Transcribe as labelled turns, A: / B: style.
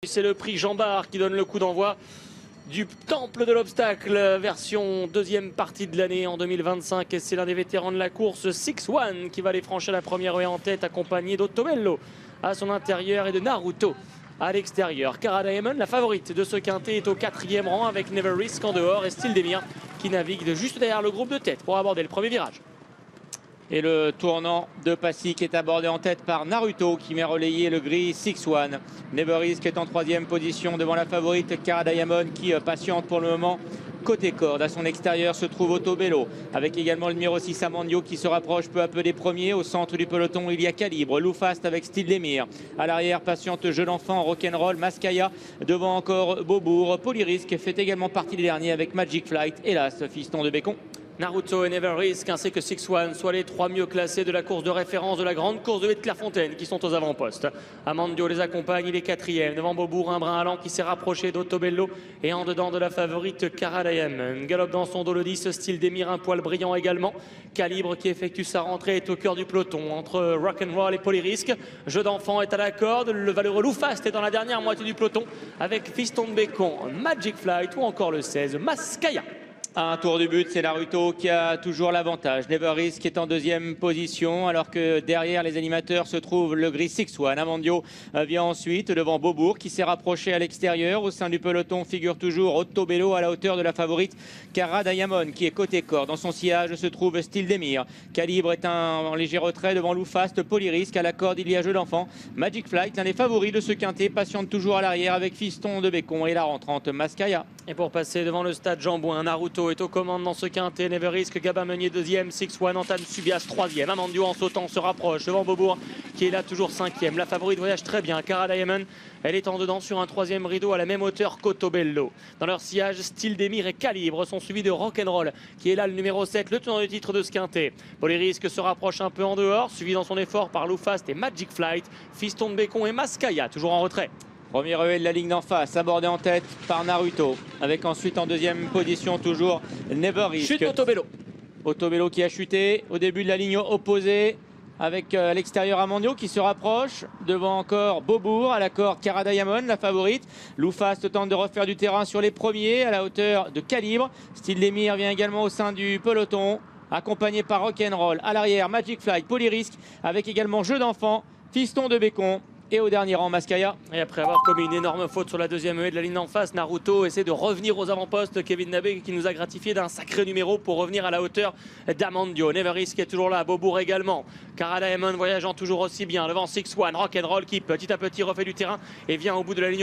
A: C'est le prix Jean Bart qui donne le coup d'envoi du Temple de l'Obstacle, version deuxième partie de l'année en 2025. Et c'est l'un des vétérans de la course, 6-1, qui va aller franchir la première haie en tête, accompagné d'Ottobello à son intérieur et de Naruto à l'extérieur. Cara Diamond, la favorite de ce quintet, est au 4e rang avec Never Risk en dehors et Style Demir qui navigue juste derrière le groupe de tête pour aborder le premier virage.
B: Et le tournant de Passy est abordé en tête par Naruto qui met relayé le gris 6-1. Never Risk est en 3e position devant la favorite Cara Diamond qui patiente pour le moment côté corde. À son extérieur se trouve Ottobello avec également le numéro 6 Amandio qui se rapproche peu à peu des premiers. Au centre du peloton il y a Calibre, Loufast avec Style Demir. À l'arrière patiente Jeu d'enfant, Rock'n'Roll, Mascaya. Devant encore Beaubourg. Polyrisk fait également partie des derniers avec Magic Flight. Hélas, Fiston de Bécon.
A: Naruto et Never Risk ainsi que 6-1 soient les 3 mieux classés de la course de référence de la grande course de haie de Clairefontaine qui sont aux avant-postes. Amandio les accompagne, il est 4e. Devant Beaubourg, un brin allant qui s'est rapproché d'Ottobello et en dedans de la favorite Cara Diamond. Galope dans son dos le 10, Style Demir, un poil brillant également. Calibre qui effectue sa rentrée est au cœur du peloton entre Rock'n'Roll et Polyrisk. Jeu d'enfant est à la corde, le valeureux Loufast est dans la dernière moitié du peloton avec Fiston de Bécon, Magic Flight ou encore le 16 Mascaya.
B: À un tour du but, c'est Naruto qui a toujours l'avantage. Never Risk est en 2e position, alors que derrière les animateurs se trouve le gris 6-1. Amandio vient ensuite devant Beaubourg qui s'est rapproché à l'extérieur. Au sein du peloton figure toujours Ottobello à la hauteur de la favorite Cara Diamond qui est côté corde. Dans son sillage se trouve Style Demir. Calibre est en léger retrait devant Loufast. Polyrisk à la corde, il y a Jeu d'enfant. Magic Flight, l'un des favoris de ce quintet, patiente toujours à l'arrière avec Fiston de Bécon et la rentrante Mascaya.
A: Et pour passer devant le stade Jean-Bouin, Naruto est aux commandes dans ce quintet. Never Risk, Gabin Meunier 2e, 6-1, entame Subias 3e. Amandio en sautant se rapproche devant Beaubourg qui est là toujours 5e. La favorite voyage très bien. Cara Diamond, elle est en dedans sur un 3e rideau à la même hauteur qu'Ottobello. Dans leur sillage, Style Demir et Calibre sont suivis de Rock'n'Roll qui est là le numéro 7, le tenant du titre de ce quintet. Polyrisk se rapproche un peu en dehors, suivi dans son effort par Loufast et Magic Flight. Fiston de Bécon et Mascaya toujours en retrait.
B: Premier relais de la ligne d'en face, abordé en tête par Naruto. Avec ensuite en 2e position toujours Never Risk.
A: Chute Ottobello.
B: Ottobello qui a chuté au début de la ligne opposée. Avec à l'extérieur Amandio qui se rapproche. Devant encore Beaubourg à la corde Cara Diamond, la favorite. Loufast tente de refaire du terrain sur les premiers à la hauteur de Calibre. Style Demir vient également au sein du peloton. Accompagné par Rock'n'Roll. À l'arrière Magic Flight, Polyrisk. Avec également Jeu d'enfant, Fiston de Bécon. Et au dernier rang, Mascaya.
A: Et après avoir commis une énorme faute sur la 2e haie de la ligne en face, Naruto essaie de revenir aux avant-postes. Kevin Nabé qui nous a gratifié d'un sacré numéro pour revenir à la hauteur d'Amandio. Never Risk est toujours là, Beaubourg également. Cara Diamond voyageant toujours aussi bien devant 6-1. Rock'n'Roll qui petit à petit refait du terrain et vient au bout de la ligne